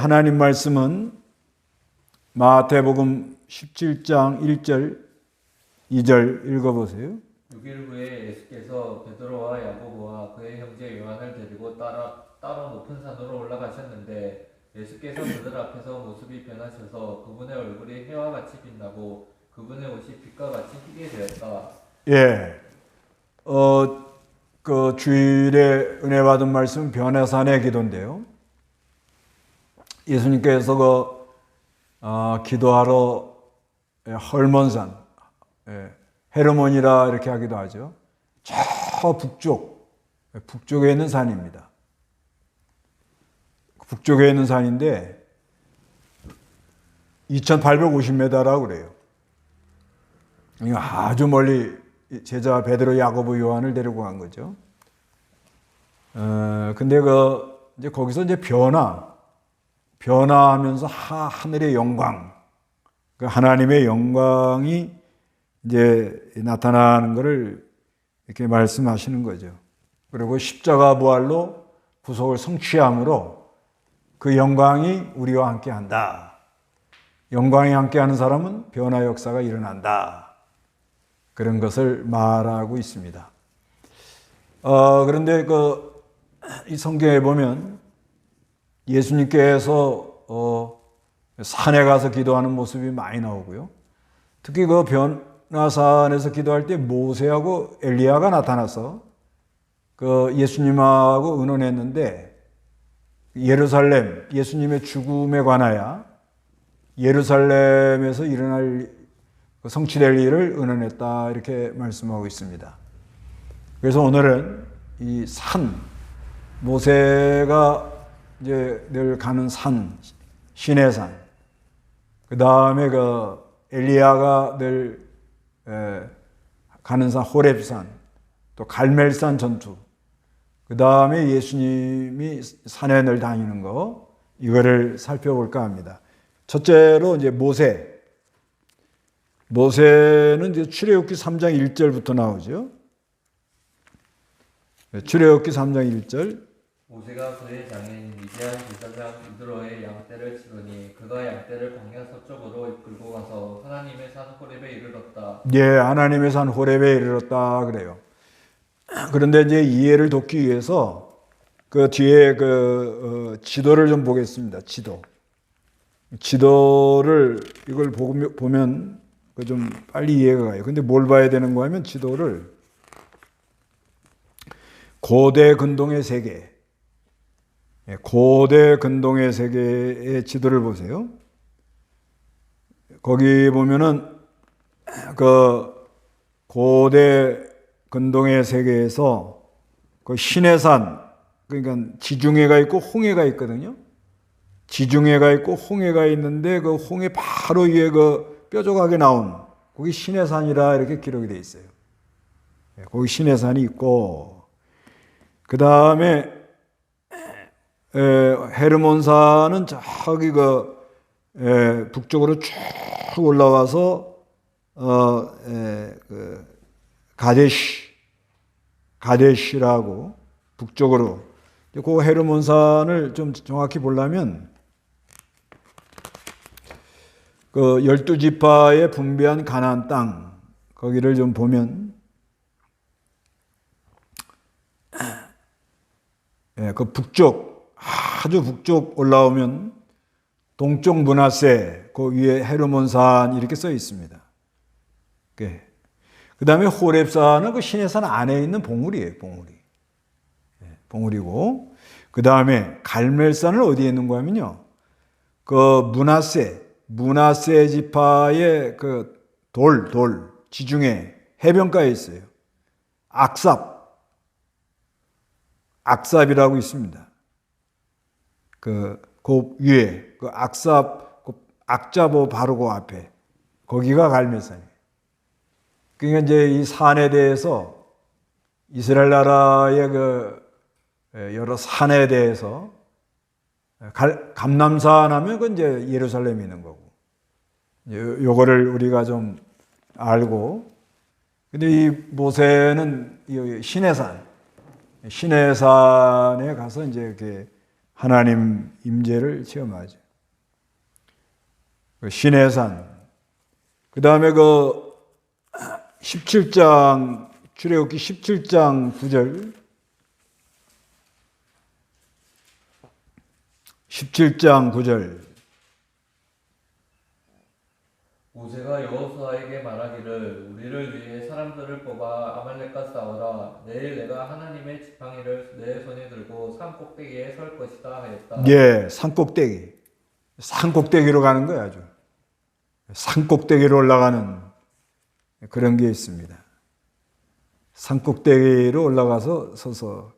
하나님 말씀은 마태복음 17장 1절, 2절 읽어보세요. 6일 후에 예수께서 베드로와 야고보와 그의 형제 요한을 데리고 따로 높은 산으로 올라가셨는데 예수께서 그들 앞에서 모습이 변하셔서 그분의 얼굴이 해와 같이 빛나고 그분의 옷이 빛과 같이 희게 되었다. 예. 그 주일에 은혜 받은 말씀 변화산의 기도인데요. 예수님께서 기도하러 헐몬산, 헤르몬이라 이렇게 하기도 하죠. 저 북쪽에 있는 산입니다. 북쪽에 있는 산인데 2850m라고 그래요. 아주 멀리 제자 베드로, 야고보, 요한을 데리고 간 거죠. 근데 이제 거기서 이제 변화하면서 하늘의 영광, 그 하나님의 영광이 이제 나타나는 것을 이렇게 말씀하시는 거죠. 그리고 십자가 부활로 구속을 성취함으로 그 영광이 우리와 함께한다. 영광이 함께하는 사람은 변화 역사가 일어난다. 그런 것을 말하고 있습니다. 그런데 이 성경에 보면 예수님께서 산에 가서 기도하는 모습이 많이 나오고요. 특히 그 변화산에서 기도할 때 모세하고 엘리야가 나타나서 그 예수님하고 의논했는데 예루살렘, 예수님의 죽음에 관하여 예루살렘에서 일어날 성취될 일을 의논했다 이렇게 말씀하고 있습니다. 그래서 오늘은 이 산, 모세가 이제 늘 가는 산, 시내산, 그 다음에 그 엘리야가 늘 가는 산 호렙산, 또 갈멜산 전투, 그 다음에 예수님이 산에 늘 다니는 거, 이거를 살펴볼까 합니다. 첫째로 이제 모세는 이제 출애굽기 3장 1절부터 나오죠. 출애굽기 3장 1절. 모세가 그의 장인 미디안 제사장 이드로의 양떼를 치더니 그가 양떼를 광야 서쪽으로 이끌고 가서 하나님의 산 호렙에 이르렀다. 예, 하나님의 산 호렙에 이르렀다 그래요. 그런데 이제 이해를 돕기 위해서 그 뒤에 지도를 좀 보겠습니다. 지도를 이걸 보면 좀 빨리 이해가 가요. 근데 뭘 봐야 되는 거 하면 지도를 고대 근동의 세계, 고대 근동의 세계의 지도를 보세요. 거기 보면은 그 고대 근동의 세계에서 그 시내산, 그러니까 지중해가 있고 홍해가 있거든요. 지중해가 있고 홍해가 있는데 그 홍해 바로 위에 그 뾰족하게 나온 거기 시내산이라 이렇게 기록이 되어 있어요. 거기 시내산이 있고 그 다음에 헤르몬산은 저기 북쪽으로 쭉 올라와서 가데시라고 북쪽으로 그 헤르몬산을 좀 정확히 보려면 그 12지파에 분배한 가나안 땅 거기를 좀 보면 그 북쪽 아주 북쪽 올라오면 동쪽 므낫세 그 위에 헤르몬산 이렇게 써 있습니다. 그 다음에 호렙산은 그 시내산 안에 있는 봉우리예요. 봉우리고 그 다음에 갈멜산은 어디에 있는가 하면요. 그 므낫세 지파의 그 돌 지중해 해변가에 있어요. 악삽이라고 있습니다. 그 위에 그 악삽 악자보 바로 그 앞에 거기가 갈멜산이에요. 그러니까 이제 이 산에 대해서 이스라엘 나라의 그 여러 산에 대해서 감람산 하면 그 이제 예루살렘이 있는 거고 요거를 우리가 좀 알고 근데 이 모세는 이 시내산에 가서 이제 이렇게 하나님 임재를 체험하죠. 그 시내산. 그 다음에 그 17장, 출애굽기 17장 9절. 17장 9절. 모세가 여호수아에게 말하기를 우리를 위해 사람들을 뽑아 아말렉과 싸우라. 내일 내가 하나님의 지팡이를 내 손에 들고 산 꼭대기에 설 것이다 하였다. 예, 산 꼭대기. 산 꼭대기로 가는 거야, 아주. 산 꼭대기로 올라가는 그런 게 있습니다. 산 꼭대기로 올라가서 서서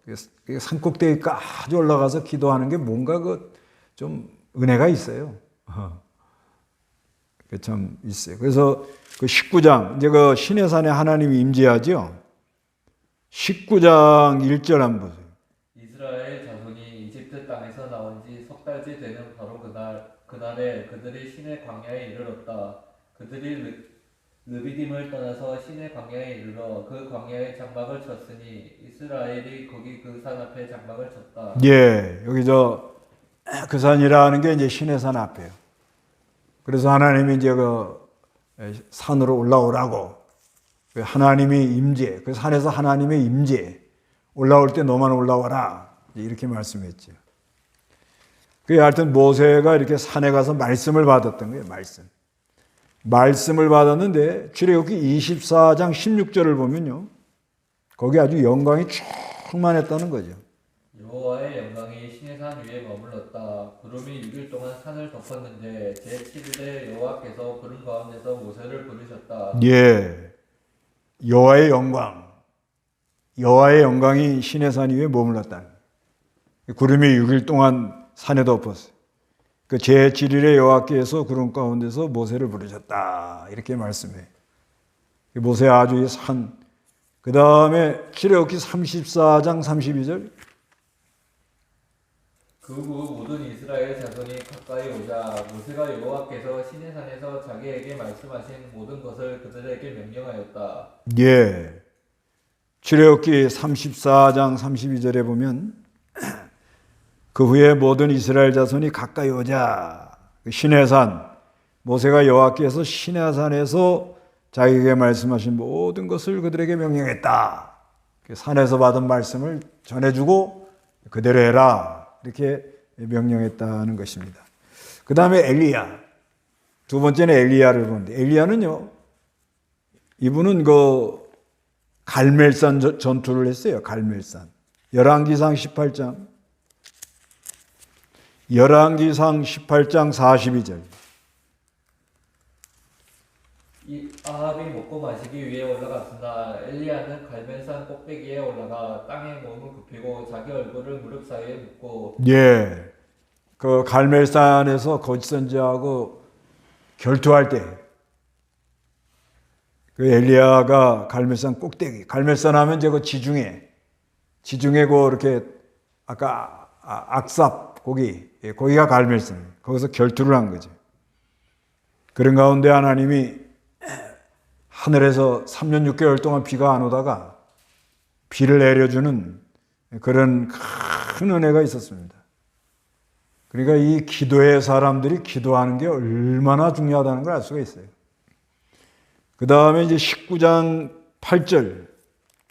산 꼭대기까지 올라가서 기도하는 게 뭔가 좀 은혜가 있어요. 그 참 있어요. 그래서 그 19장 이제 그 시내산에 하나님이 임재하죠. 19장 1절 한번 보세요. 이스라엘 자손이 이집트 땅에서 나온 지 석 달째 되는 바로 그날에 그들이 시내 광야에 이르렀다. 그들이 르비딤을 떠나서 시내 광야에 이르러 그 광야에 장막을 쳤으니 이스라엘이 거기 그 산 앞에 장막을 쳤다. 예, 여기 그 산이라는 게 이제 시내산 앞에요. 그래서 하나님이 이제 그 산으로 올라오라고 하나님이 임재, 그 산에서 하나님의 임재 올라올 때 너만 올라와라 이렇게 말씀했죠. 그 하여튼 모세가 이렇게 산에 가서 말씀을 받았던 거예요. 말씀을 받았는데 출애굽기 24장 16절을 보면요, 거기 아주 영광이 충만했다는 거죠. 여호와의 영광이 시내산 위에 머물렀다. 구름이 6일 동안 산을 덮었는데 제7일에 여호와께서 구름 가운데서 모세를 부르셨다. 예, 여호와의 영광이 시내산 위에 머물렀다. 구름이 6일 동안 산에 덮었어요. 그 제7일에 여호와께서 구름 가운데서 모세를 부르셨다 이렇게 말씀해. 모세 아주 이 산. 그 다음에 출애굽기 34장 32절. 그 후 모든 이스라엘 자손이 가까이 오자 모세가 여호와께서 시내산에서 자기에게 말씀하신 모든 것을 그들에게 명령하였다. 예. 출애굽기 34장 32절에 보면 그 후에 모든 이스라엘 자손이 가까이 오자 시내산, 모세가 여호와께서 시내산에서 자기에게 말씀하신 모든 것을 그들에게 명령했다. 산에서 받은 말씀을 전해주고 그대로 해라 이렇게 명령했다는 것입니다. 그 다음에 엘리야, 두 번째는 엘리야를 보는데, 엘리야는요, 이분은 그 갈멜산 전투를 했어요. 갈멜산. 열왕기상 18장 42절. 이 아합이 먹고 마시기 위해 올라갔으나 엘리야는 갈멜산 꼭대기에 올라가 땅에 몸을 굽히고 자기 얼굴을 무릎 사이에 묻고. 예, 그 갈멜산에서 거짓 선지하고 결투할 때, 그 엘리야가 갈멜산 꼭대기, 갈멜산 하면 이제 그 지중해 그 이렇게 아까 악삽 거기가 갈멜산, 거기서 결투를 한 거죠. 그런 가운데 하나님이 하늘에서 3년 6개월 동안 비가 안 오다가 비를 내려주는 그런 큰 은혜가 있었습니다. 그러니까 이 기도의 사람들이 기도하는 게 얼마나 중요하다는 걸 알 수가 있어요. 그 다음에 이제 19장 8절.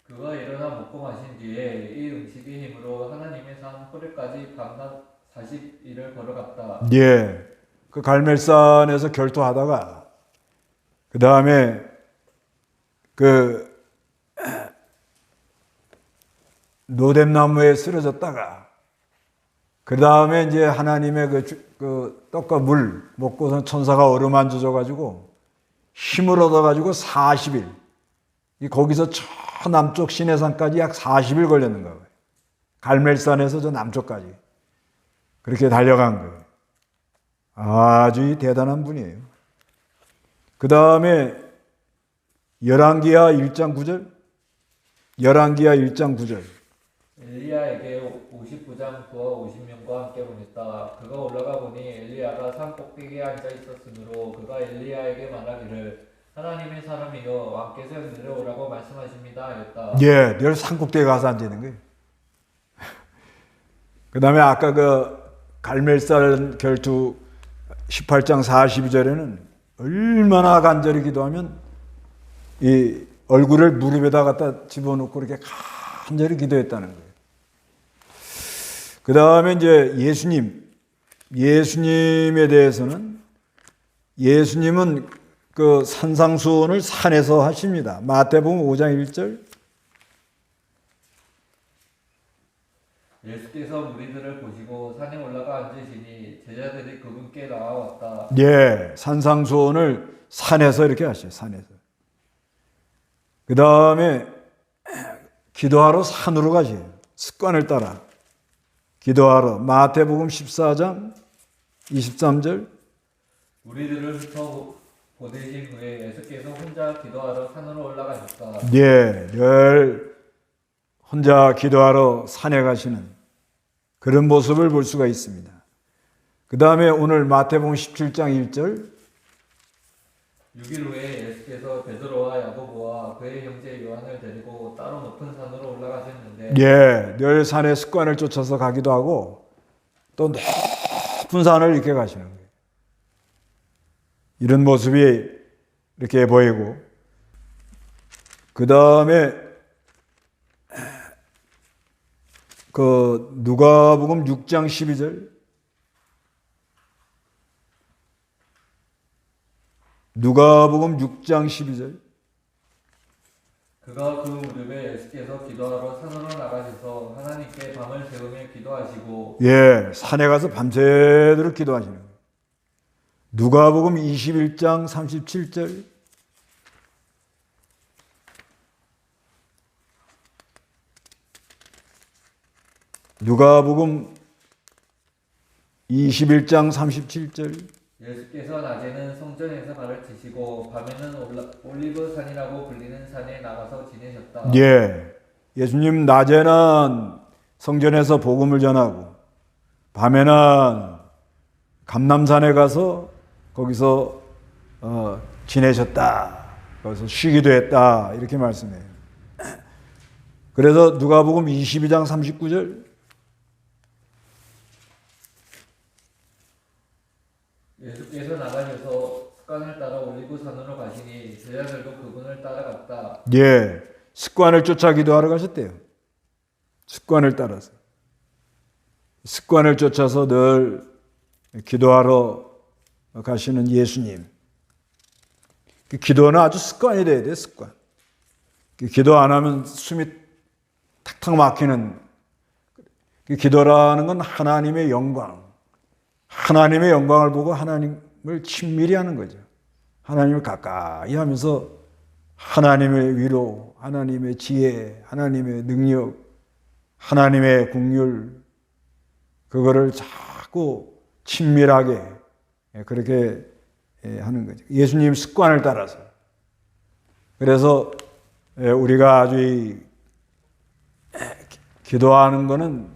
그가 일어나 먹고 마신 뒤에 이 음식의 힘으로 하나님의 산 호렙까지 밤낮 40일을 걸어갔다. 예, 그 갈멜산에서 결투하다가 그 다음에 그 노뎀나무에 쓰러졌다가 그 다음에 이제 하나님의 그 떡과 물 먹고선 천사가 어루만져 가지고 힘을 얻어가지고 40일 거기서 저 남쪽 시내산까지 약 40일 걸렸는 거예요. 갈멜산에서 저 남쪽까지 그렇게 달려간 거예요. 아주 대단한 분이에요. 그 다음에 열왕기하 1장 9절. 열왕기하 1장 9절. 엘리야에게 59장 부하 50명과 함께 보냈다. 그가 올라가 보니 엘리야가 산 꼭대기에 앉아 있었으므로 그가 엘리야에게 말하기를 하나님의 사람이여 왕께서 내려오라고 말씀하십니다 하였다. 예, 늘 산 꼭대기에 가서 앉아 있는 거예요. 그 다음에 아까 그 갈멜살 결투 18장 42절에는 얼마나 간절히 기도하면 이 얼굴을 무릎에다 갖다 집어넣고 이렇게 간절히 기도했다는 거예요. 그 다음에 이제 예수님에 대해서는 예수님은 그 산상수훈을 산에서 하십니다. 마태복음 5장 1절. 예수께서 무리들을 보시고 산에 올라가 앉으시니 제자들이 그분께 나아왔다. 예, 산상수훈을 산에서 이렇게 하셔요. 산에서. 그 다음에 기도하러 산으로 가셔요. 습관을 따라 기도하러. 마태복음 14장 23절. 무리들을 흩어 보내신 후에 예수께서 혼자 기도하러 산으로 올라가셨다. 예, 늘 혼자 기도하러 산에 가시는 그런 모습을 볼 수가 있습니다. 그 다음에 오늘 마태복음 17장 1절. 6일 후에 예수께서 베드로와 야고보와 그의 형제 요한을 데리고 따로 높은 산으로 올라가셨는데 예, 늘 산의 습관을 쫓아서 가기도 하고 또 높은 산을 이렇게 가시는 거예요. 이런 모습이 이렇게 보이고, 그 다음에 그 누가복음 6장 12절. 누가복음 6장 12절. 그가 그 무렵에 예수께서 기도하러 산으로 나가셔서 하나님께 밤을 새우며 기도하시고 예, 산에 가서 밤새도록 기도하시는 거예요. 누가복음 21장 37절. 누가복음 21장 37절. 예수께서 낮에는 성전에서 발을 치시고 밤에는 올리브산이라고 불리는 산에 나가서 지내셨다. 예, 예수님 낮에는 성전에서 복음을 전하고 밤에는 감람산에 가서 거기서 지내셨다. 거기서 쉬기도 했다. 이렇게 말씀해요. 그래서 누가복음 22장 39절. 예수께서 나가셔서 습관을 따라 올리브산으로 가시니 제자들도 그분을 따라갔다. 예, 습관을 쫓아 기도하러 가셨대요. 습관을 따라서. 습관을 쫓아서 늘 기도하러 가시는 예수님. 기도는 아주 습관이 돼야 돼요, 습관. 기도 안 하면 숨이 탁탁 막히는, 기도라는 건 하나님의 영광. 하나님의 영광을 보고 하나님을 친밀히 하는 거죠. 하나님을 가까이 하면서 하나님의 위로, 하나님의 지혜, 하나님의 능력, 하나님의 긍휼, 그거를 자꾸 친밀하게 그렇게 하는 거죠. 예수님 습관을 따라서. 그래서 우리가 아주 기도하는 거는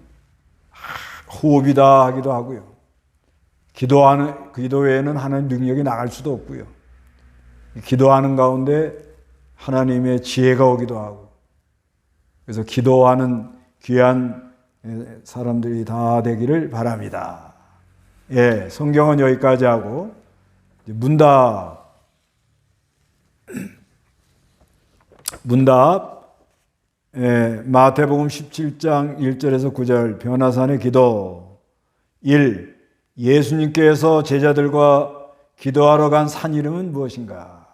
호흡이다 하기도 하고요. 기도 외에는 하나님 능력이 나갈 수도 없고요. 기도하는 가운데 하나님의 지혜가 오기도 하고, 그래서 기도하는 귀한 사람들이 다 되기를 바랍니다. 예, 성경은 여기까지 하고 문답 마태복음 17장 1절에서 9절 변화산의 기도. 1. 예수님께서 제자들과 기도하러 간 산 이름은 무엇인가?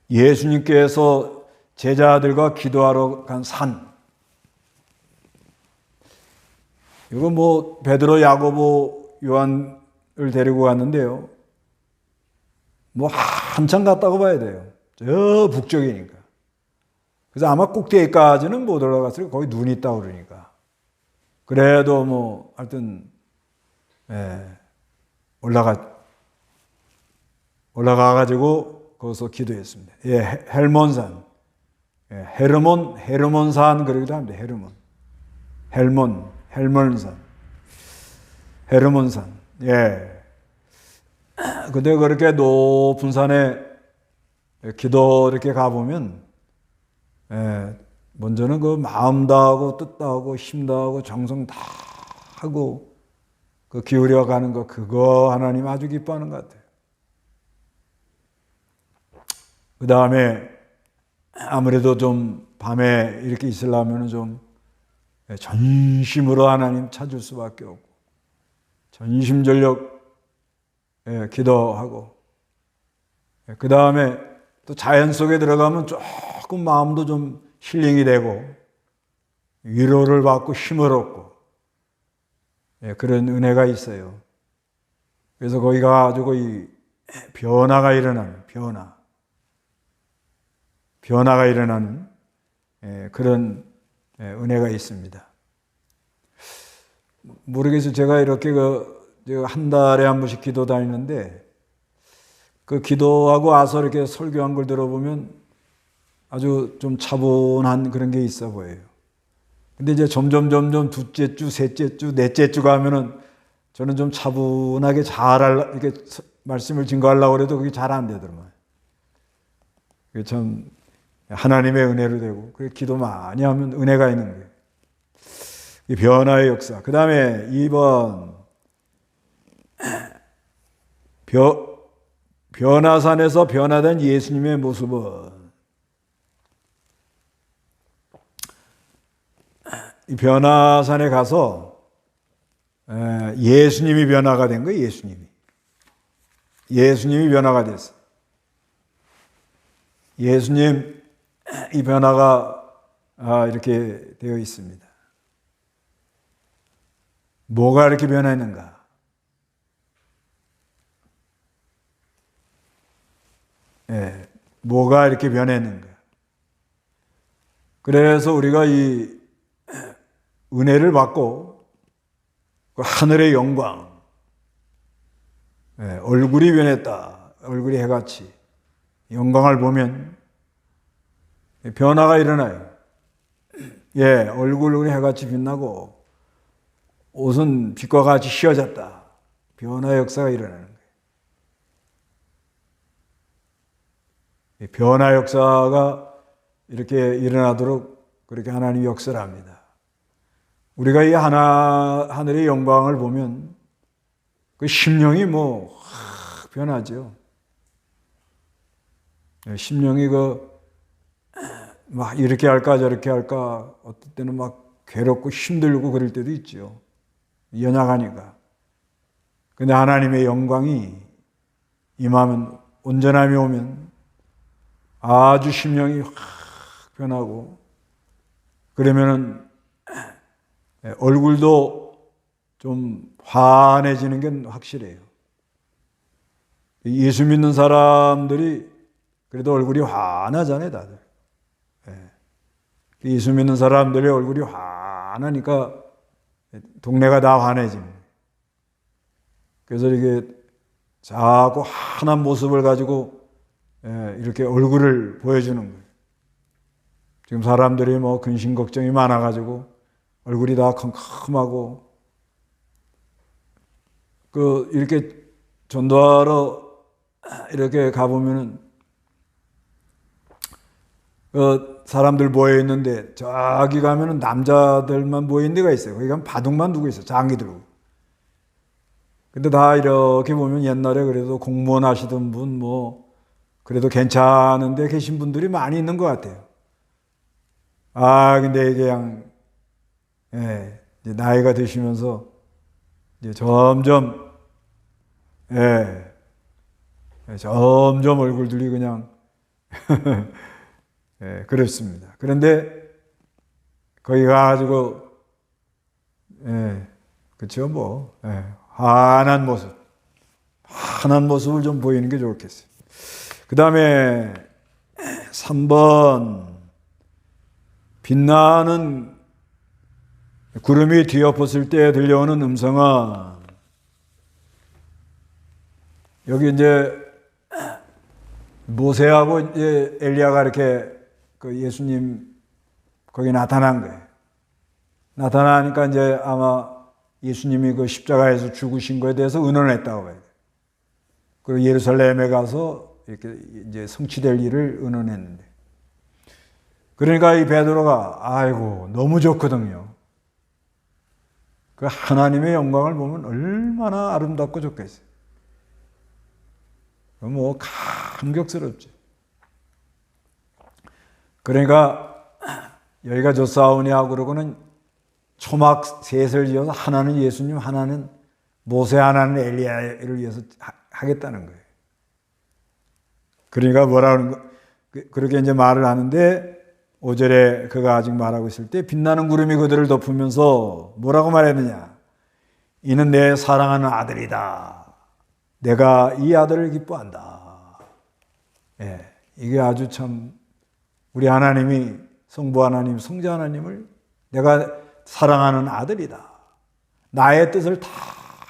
예수님께서 제자들과 기도하러 간 산. 이거 뭐 베드로, 야고보, 요한을 데리고 갔는데요. 뭐 한참 갔다고 봐야 돼요. 저 북쪽이니까. 그래서 아마 꼭대기까지는 못 올라갔어요. 거기 눈이 있다고 그러니까. 그래도 뭐 하여튼 올라가가지고 거기서 기도했습니다. 예, 헬몬산, 헤르몬산 그러기도 합니다. 헤르몬산. 예. 근데 그렇게 높은 산에 기도 이렇게 가보면 먼저는 그 마음 다하고 뜻 다하고 힘 다하고 정성 다 하고 그 기울여 가는 거, 그거 하나님 아주 기뻐하는 것 같아요. 그 다음에 아무래도 좀 밤에 이렇게 있으려면 좀 전심으로 하나님 찾을 수밖에 없고, 전심전력 기도하고, 그 다음에 또 자연 속에 들어가면 조금 마음도 좀 힐링이 되고 위로를 받고 힘을 얻고 그런 은혜가 있어요. 그래서 거기 가지고 이 변화가 일어나는, 변화가 일어나는 그런 은혜가 있습니다. 모르겠어요. 제가 이렇게 한 달에 한 번씩 기도 다니는데, 그 기도하고 와서 이렇게 설교한 걸 들어보면 아주 좀 차분한 그런 게 있어 보여요. 근데 이제 점점 둘째 주, 셋째 주, 넷째 주 가면은 저는 좀 차분하게 이렇게 말씀을 증거하려고 해도 그게 잘 안 되더라고요. 그게 참 하나님의 은혜로 되고, 그래 기도 많이 하면 은혜가 있는 거예요. 이 변화의 역사. 그 다음에 2번, 변화산에서 변화된 예수님의 모습은, 이 변화산에 가서 예수님이 변화가 된 거예요. 예수님이 변화가 됐어. 예수님 이 변화가 이렇게 되어 있습니다. 뭐가 이렇게 변했는가? 뭐가 이렇게 변했는가? 그래서 우리가 이 은혜를 받고 그 하늘의 영광, 얼굴이 변했다. 얼굴이 해같이 영광을 보면 변화가 일어나요. 얼굴이 해같이 빛나고 옷은 빛과 같이 휘어졌다. 변화의 역사가 일어나는 거예요. 변화 역사가 이렇게 일어나도록 그렇게 하나님이 역사를 합니다. 우리가 이 하늘의 영광을 보면 그 심령이 확 변하죠. 심령이 막 이렇게 할까 저렇게 할까, 어떨 때는 막 괴롭고 힘들고 그럴 때도 있죠. 연약하니까. 근데 하나님의 영광이 임하면, 온전함이 오면 아주 심령이 확 변하고, 그러면은 얼굴도 좀 환해지는 게 확실해요. 예수 믿는 사람들이 그래도 얼굴이 환하잖아요, 다들. 예수 믿는 사람들의 얼굴이 환하니까 동네가 다 환해집니다. 그래서 이게 자꾸 환한 모습을 가지고 이렇게 얼굴을 보여주는 거예요. 지금 사람들이 근심 걱정이 많아가지고 얼굴이 다 컴컴하고, 이렇게 전도하러 이렇게 가보면은 사람들 모여 있는데, 저기 가면은 남자들만 모여 있는 데가 있어요. 거기 가면 바둑만 두고 있어요. 장기 들고. 근데 다 이렇게 보면 옛날에 그래도 공무원 하시던 분, 그래도 괜찮은데 계신 분들이 많이 있는 것 같아요. 근데 이게 그냥, 이제 나이가 드시면서 이제 점점 얼굴들이 그냥 그렇습니다. 그런데 거기 가가지고 그렇죠, 환한 모습을 좀 보이는 게 좋겠어요. 그 다음에 3번, 빛나는 구름이 뒤엎었을 때 들려오는 음성은, 여기 이제 모세하고 이제 엘리야가 이렇게 예수님 거기 나타난 거예요. 나타나니까 이제 아마 예수님이 그 십자가에서 죽으신 거에 대해서 의논했다고 봐요. 그리고 예루살렘에 가서 이렇게 이제 성취될 일을 의논했는데, 그러니까 이 베드로가 아이고 너무 좋거든요. 그 하나님의 영광을 보면 얼마나 아름답고 좋겠어요. 뭐 감격스럽죠. 그러니까 여기가 좋사오니 하고 그러고는 초막 셋을 지어서 하나는 예수님, 하나는 모세, 하나는 엘리야를 위해서 하겠다는 거예요. 그러니까 뭐라는 거, 그렇게 이제 말을 하는데 5절에 그가 아직 말하고 있을 때 빛나는 구름이 그들을 덮으면서 뭐라고 말했느냐? 이는 내 사랑하는 아들이다. 내가 이 아들을 기뻐한다. 예, 이게 아주 참 우리 하나님이 성부 하나님, 성자 하나님을 내가 사랑하는 아들이다. 나의 뜻을 다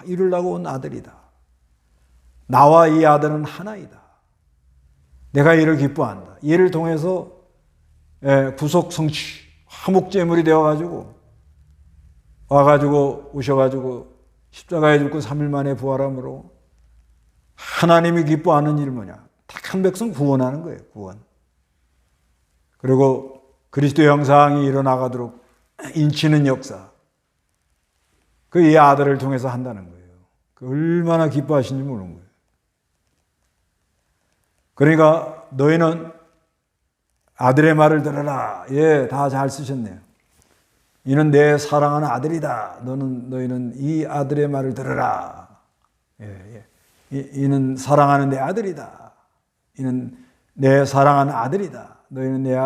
이루려고 온 아들이다. 나와 이 아들은 하나이다. 내가 이를 기뻐한다. 이를 통해서 구속 성취, 화목제물이 되어가지고 와가지고 오셔가지고 십자가에 죽고 3일 만에 부활함으로 하나님이 기뻐하는 일 뭐냐? 택한 백성 구원하는 거예요. 구원. 그리고 그리스도의 형상이 일어나가도록 인치는 역사. 그 이 아들을 통해서 한다는 거예요. 그 얼마나 기뻐하시는지 모르는 거예요. 그러니까 너희는 아들의 말을 들어라. 예, 다 잘 쓰셨네요. 이는 내 사랑하는 아들이다. 너희는 이 아들의 말을 들어라. 예, 예. 이는 사랑하는 내 아들이다. 이는 내 사랑하는 아들이다. 너희는 내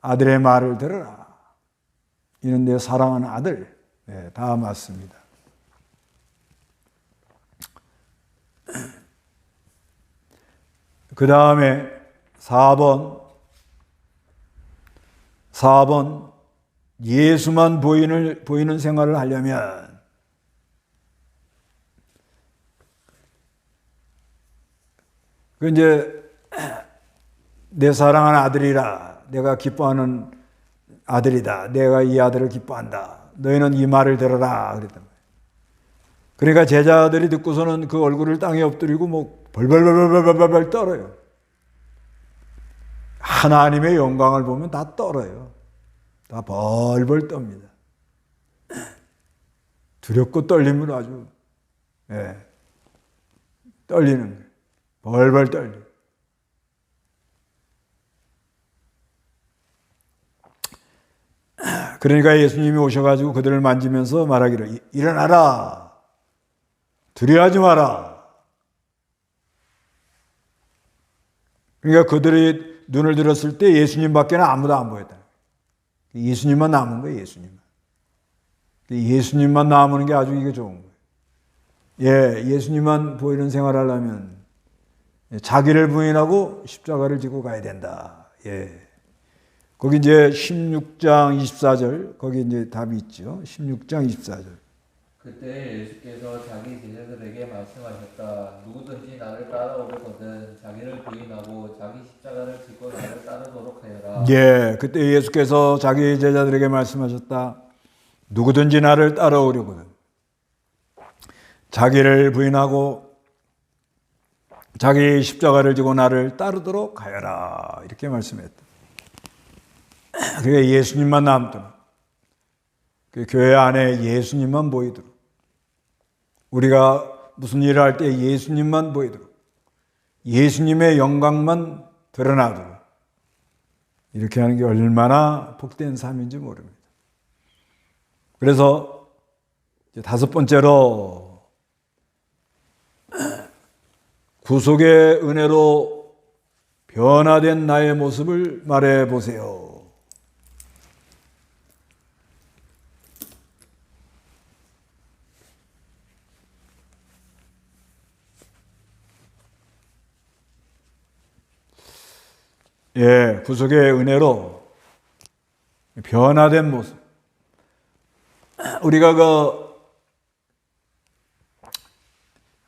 아들의 말을 들어라. 이는 내 사랑하는 아들. 예, 다 맞습니다. 그 다음에 4번 예수만 보이는 생활을 하려면 그 이제 내 사랑하는 아들이라 내가 기뻐하는 아들이다. 내가 이 아들을 기뻐한다. 너희는 이 말을 들어라. 그랬단 말이에요. 그러니까 제자들이 듣고서는 그 얼굴을 땅에 엎드리고 뭐 벌벌벌벌벌벌 떨어요. 하나님의 영광을 보면 다 떨어요. 다 벌벌 떱니다. 두렵고 떨림으로 아주 떨리는 거예요. 벌벌 떨려. 그러니까 예수님이 오셔가지고 그들을 만지면서 말하기를 일어나라. 두려워하지 마라. 그러니까 그들이 눈을 들었을 때 예수님밖에는 아무도 안 보였다. 예수님만 남은 거예요. 예수님만 남는 게 아주 이게 좋은 거예요. 예, 예수님만 보이는 생활하려면 자기를 부인하고 십자가를 지고 가야 된다. 예. 거기 이제 16장 24절 거기 이제 답이 있죠. 16장 24절. 그때 예수께서 자기 제자들에게 말씀하셨다. 누구든지 나를 따라오려거든 자기를 부인하고 자기 십자가를 지고 나를 따르도록 하여라. 예, 그때 예수께서 자기 제자들에게 말씀하셨다. 누구든지 나를 따라오려거든 자기를 부인하고 자기 십자가를 지고 나를 따르도록 하여라. 이렇게 말씀했다. 그게 예수님만 남도록 그 교회 안에 예수님만 보이도록 우리가 무슨 일을 할 때 예수님만 보이도록 예수님의 영광만 드러나도록 이렇게 하는 게 얼마나 복된 삶인지 모릅니다. 그래서 이제 5번째로 구속의 은혜로 변화된 나의 모습을 말해 보세요. 예, 구속의 은혜로 변화된 모습. 우리가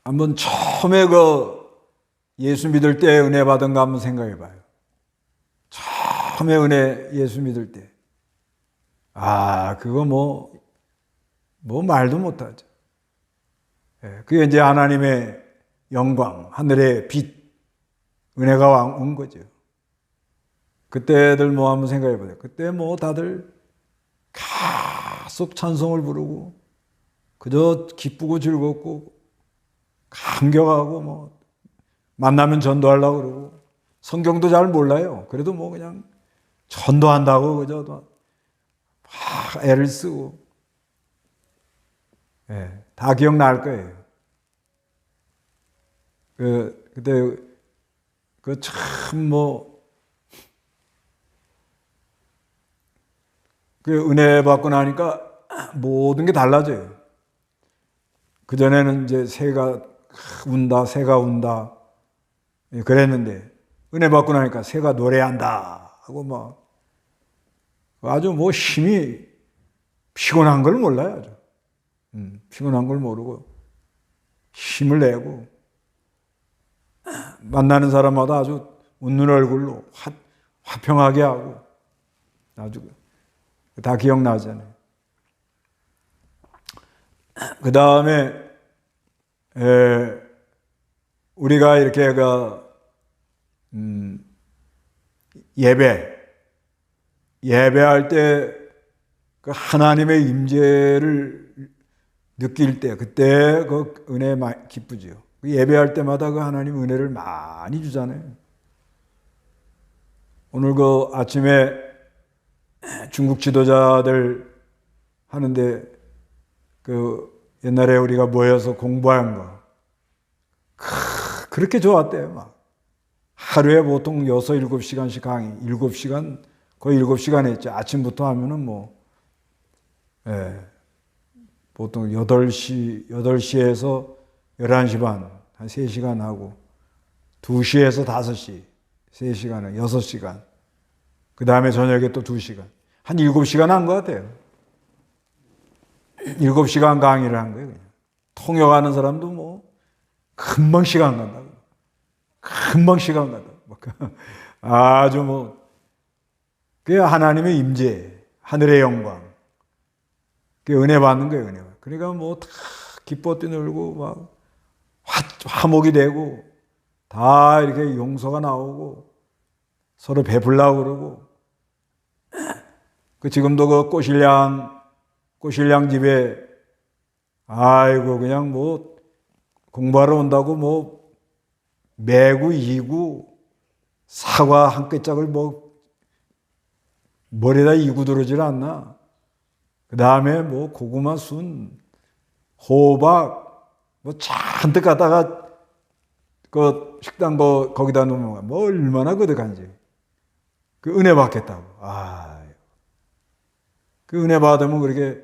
한번 처음에 예수 믿을 때 은혜 받은 거 한번 생각해 봐요. 처음에 은혜 예수 믿을 때. 그거 뭐 말도 못 하죠. 예, 그게 이제 하나님의 영광, 하늘의 빛, 은혜가 온 거죠. 그때들 뭐 한번 생각해 보세요. 그때 뭐 다들 계속 찬송을 부르고 그저 기쁘고 즐겁고 감격하고 뭐 만나면 전도하려고 그러고 성경도 잘 몰라요. 그래도 뭐 그냥 전도한다고 그저 막 애를 쓰고 예, 다 기억날 거예요. 그때 그 참 뭐 그 은혜 받고 나니까 모든 게 달라져요. 그전에는 이제 새가 운다, 새가 운다 그랬는데 은혜 받고 나니까 새가 노래한다 하고 막 아주 뭐 힘이 피곤한 걸 몰라요. 아주. 피곤한 걸 모르고 힘을 내고 만나는 사람마다 아주 웃는 얼굴로 화평하게 하고 아주 다 기억나잖아요. 그 다음에 우리가 이렇게 예배할 때 그 하나님의 임재를 느낄 때 그때 그 은혜 기쁘지요. 예배할 때마다 그 하나님 은혜를 많이 주잖아요. 오늘 그 아침에 중국 지도자들 하는데 그 옛날에 우리가 모여서 공부한 거 그렇게 좋았대요. 막 하루에 보통 6, 7시간씩 강의 7시간 거의 7시간 했죠. 아침부터 하면은 뭐 보통 8시에서 11시 반 한 3시간 하고 2시에서 5시 3시간은 6시간 그 다음에 저녁에 또 2시간 한 7시간 한 것 같아요. 7시간 강의를 한 거예요. 그냥. 통역하는 사람도 뭐 금방 시간 간다고. 금방 시간 간다고. 아주 뭐 그게 하나님의 임재, 하늘의 영광. 그게 은혜 받는 거예요. 은혜. 그러니까 뭐 다 기뻐 뛰놀고 막 화목이 되고 다 이렇게 용서가 나오고 서로 베풀라고 그러고 그 지금도 그 꼬실량 집에 아이고 그냥 뭐 공부하러 온다고 뭐 매구 이구 사과 한 끗짝을 뭐 머리에다 이고 들어오질 않나. 그 다음에 뭐 고구마 순 호박 뭐 잔뜩 갖다가 그 식당 거기다 놓으면 뭐 얼마나 거득한지. 그 은혜 받겠다고. 그 은혜 받으면 그렇게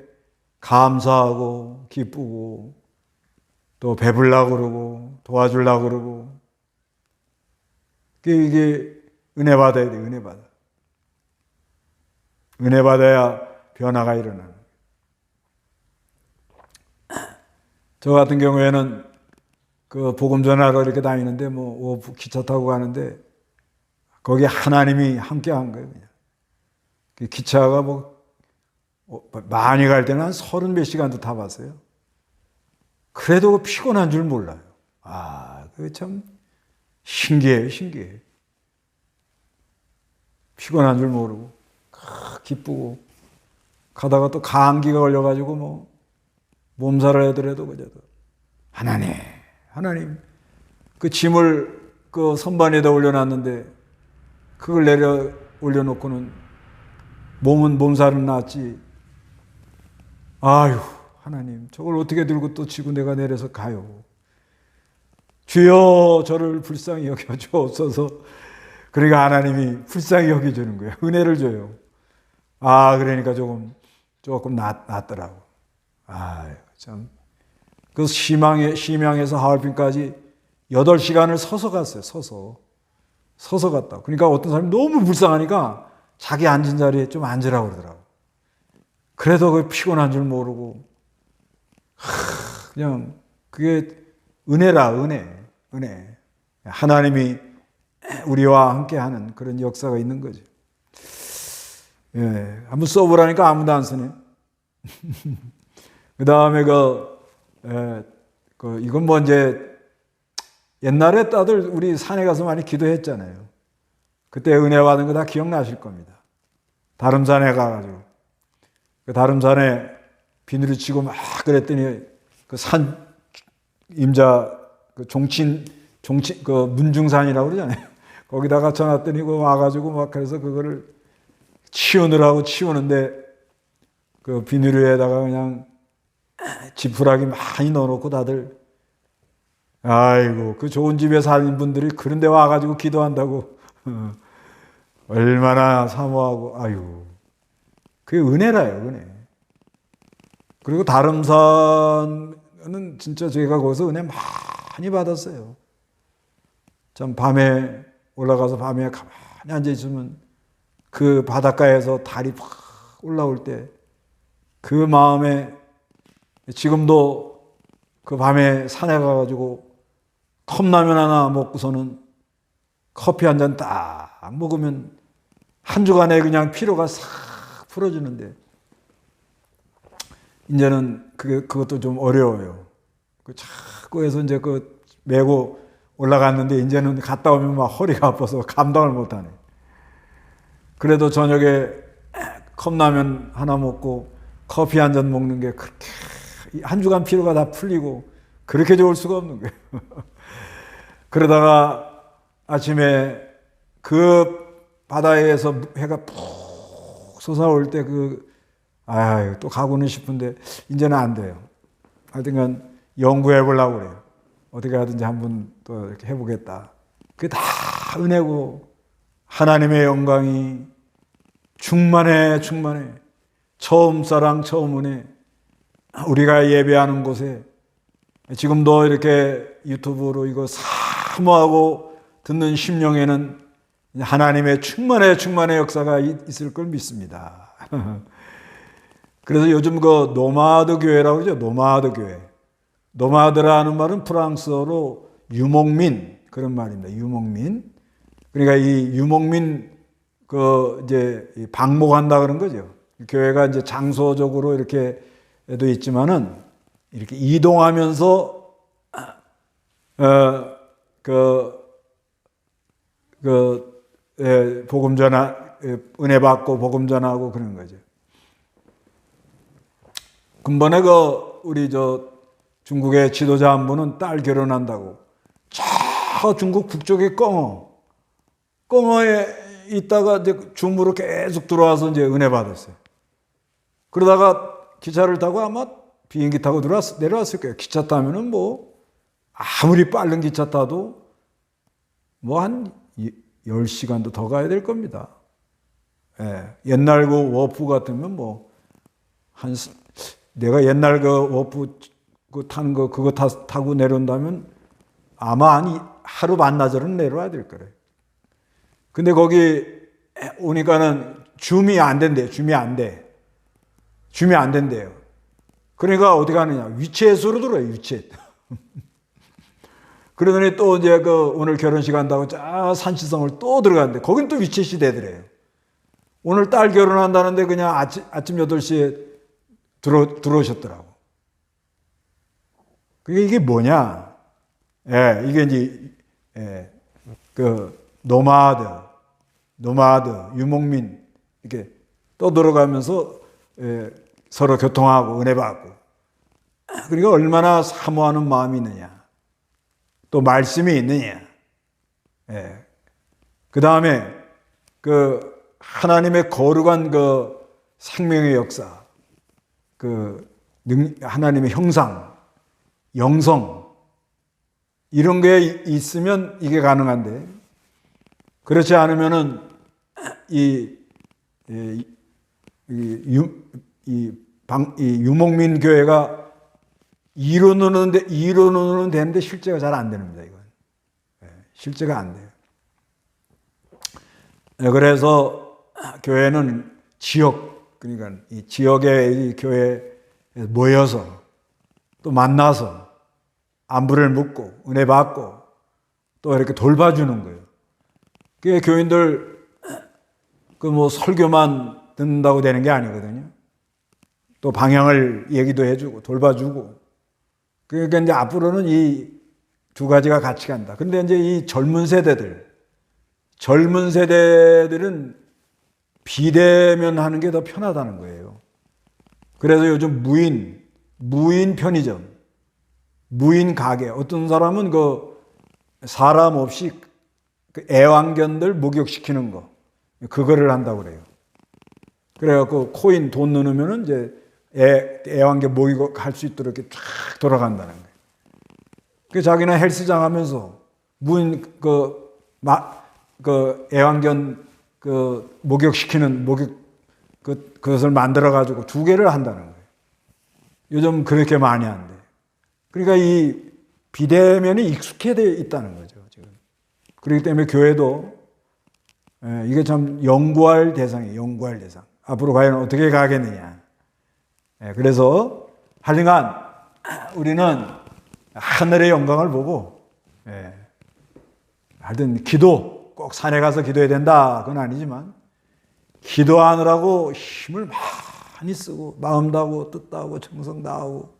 감사하고 기쁘고 또 베풀려고 그러고 도와주려고 그러고 이게 은혜 받아야 돼. 은혜 받아. 은혜 받아야 변화가 일어나는. 저 같은 경우에는 그 복음 전하러 이렇게 다니는데 뭐 기차 타고 가는데 거기 하나님이 함께 한 거예요. 그냥. 그 기차가 뭐 많이 갈 때는 한 30몇 시간도 타봤어요. 그래도 피곤한 줄 몰라요. 그게 참 신기해요, 신기해. 피곤한 줄 모르고 기쁘고 가다가 또 감기가 걸려가지고 뭐 몸살을 하더라도 그저도 하나님 그 짐을 그 선반에다 올려놨는데 그걸 내려 올려놓고는 몸은 몸살은 났지. 아유 하나님 저걸 어떻게 들고 또 지고 내가 내려서 가요. 주여 저를 불쌍히 여겨주옵소서. 그러니까 하나님이 불쌍히 여겨주는 거예요. 은혜를 줘요. 그러니까 조금 낫더라고. 참. 그 심양에서 하얼빈까지 8시간을 서서 갔어요. 서서 갔다. 그러니까 어떤 사람이 너무 불쌍하니까 자기 앉은 자리에 좀 앉으라고 그러더라고. 그래도 그 피곤한 줄 모르고 그냥 그게 은혜라 은혜. 하나님이 우리와 함께하는 그런 역사가 있는 거죠. 한번 써보라니까 아무도 안 쓰네. 그 다음에 이건 뭐 이제 옛날에 다들 우리 산에 가서 많이 기도했잖아요. 그때 은혜 받은 거 다 기억나실 겁니다. 다름산에 가가지고 그 다름산에 비늘을 치고 막 그랬더니 그 산 임자 그 종친 그 문중산이라고 그러잖아요. 거기다가 쳐놨더니 그 와가지고 막 그래서 그거를 치우느라고 치우는데 그 비닐 위에다가 그냥 지푸라기 많이 넣어놓고 다들 아이고 그 좋은 집에 사는 분들이 그런 데 와가지고 기도한다고 얼마나 사모하고 아유 그게 은혜라요 은혜. 그리고 다름산은 진짜 저희가 거기서 은혜 많이 받았어요. 참 밤에 올라가서 밤에 가만히 앉아 있으면 그 바닷가에서 달이 확 올라올 때 그 마음에 지금도 그 밤에 산에 가가지고 컵라면 하나 먹고서는 커피 한 잔 딱 먹으면 한 주간에 그냥 피로가 싹 풀어지는데 이제는 그것도 좀 어려워요. 자꾸 해서 이제 그 메고 올라갔는데 이제는 갔다 오면 막 허리가 아파서 감당을 못하네. 그래도 저녁에 컵라면 하나 먹고 커피 한 잔 먹는 게 그렇게 한 주간 피로가 다 풀리고 그렇게 좋을 수가 없는 거예요. 그러다가 아침에 그 바다에서 해가 푹 솟아올 때 아유, 또 가고는 싶은데 이제는 안 돼요. 하여튼간 연구해 보려고 그래요. 어떻게 하든지 한번 또 이렇게 해보겠다. 그게 다 은혜고 하나님의 영광이 충만해. 처음 사랑 처음 은혜. 우리가 예배하는 곳에 지금도 이렇게 유튜브로 이거 사모하고 듣는 심령에는 하나님의 충만의 역사가 있을 걸 믿습니다. 그래서 요즘 그 노마드 교회라고 그러죠. 노마드 교회. 노마드라는 말은 프랑스어로 유목민 그런 말입니다. 유목민. 그러니까 이 유목민 이제 방목한다 그런 거죠. 교회가 이제 장소적으로 이렇게도 있지만은 이렇게 이동하면서 복음 전하 은혜 받고 복음 전하고 그런 거죠. 근본에 우리 중국의 지도자 한 분은 딸 결혼한다고 저 중국 북쪽의 껑어에 있다가 이제 중부로 계속 들어와서 이제 은혜 받았어요. 그러다가 기차를 타고 아마 비행기 타고 내려왔을 거예요. 기차 타면은 아무리 빠른 기차 타도 한 10시간도 더 가야 될 겁니다. 예. 옛날 그 워프 같으면 내가 옛날 그 워프 타는 거 그거 타고 내려온다면 아마 하루 반나절은 내려와야 될 거래요. 근데 거기 오니까는 줌이 안 된대요. 줌이 안 된대요. 그러니까 어디 가느냐. 위챗으로 들어요. 위챗. 그러더니 또 이제 오늘 결혼식 한다고 산시성을 또 들어갔는데 거긴 또 위챗이 되더래요. 오늘 딸 결혼한다는데 그냥 아침 8시에 들어오셨더라고. 그게 이게 뭐냐? 예, 이게 이제 노마드, 유목민 이렇게 떠들어가면서 서로 교통하고 은혜 받고. 그러니까 얼마나 사모하는 마음이 있느냐. 또 말씀이 있느냐. 그 다음에 하나님의 거룩한 생명의 역사, 하나님의 형상, 영성 이런 게 있으면 이게 가능한데 그렇지 않으면은 이 유목민 교회가 이론으로는 되는데 실제가 잘 안 됩니다. 이건 실제가 안 돼요. 그래서 교회는 그러니까 이 지역의 이 교회에 모여서 또 만나서 안부를 묻고 은혜 받고 또 이렇게 돌봐주는 거예요. 그게 교인들 설교만 듣는다고 되는 게 아니거든요. 또 방향을 얘기도 해주고 돌봐주고. 그러니까 이제 앞으로는 이 두 가지가 같이 간다. 근데 이제 이 젊은 세대들 젊은 세대들은 비대면 하는 게 더 편하다는 거예요. 그래서 요즘 무인 편의점, 무인 가게, 어떤 사람은 그 사람 없이 그 애완견들 목욕시키는 거, 그거를 한다고 그래요. 그래갖고 코인 돈 넣으면은 이제 애완견 목욕할 수 있도록 이렇게 쫙 돌아간다는 거예요. 그 자기는 헬스장 하면서 무인 그 애완견 그 목욕시키는 그것을 만들어 가지고 2개를 한다는 거예요. 요즘 그렇게 많이 한대. 그러니까 이 비대면이 익숙해져 있다는 거죠, 지금. 그렇기 때문에 교회도 이게 참 연구할 대상이에요, 연구할 대상. 앞으로 과연 어떻게 가겠느냐. 그래서 하여간 우리는 하늘의 영광을 보고, 하여튼 기도, 꼭 산에 가서 기도해야 된다, 그건 아니지만, 기도하느라고 힘을 많이 쓰고, 마음도 하고, 뜻도 하고, 정성도 하고,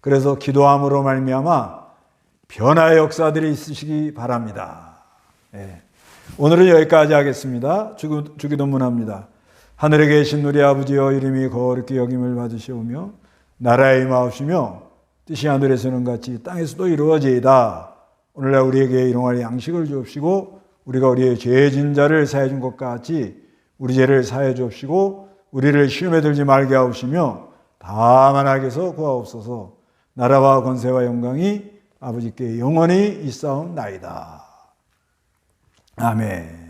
그래서 기도함으로 말미암아 변화의 역사들이 있으시기 바랍니다. 오늘은 여기까지 하겠습니다. 주기도문합니다. 하늘에 계신 우리 아버지여, 이름이 거룩히 여김을 받으시오며 나라의 임하옵시며 뜻이 하늘에서는 같이 땅에서도 이루어지이다. 오늘날 우리에게 일용할 양식을 주옵시고 우리가 우리의 죄진 자를 사해 준 것 같이 우리 죄를 사해 주옵시고 우리를 시험에 들지 말게 하옵시며 다만 악에서 구하옵소서. 나라와 권세와 영광이 아버지께 영원히 있사옵나이다. 아멘.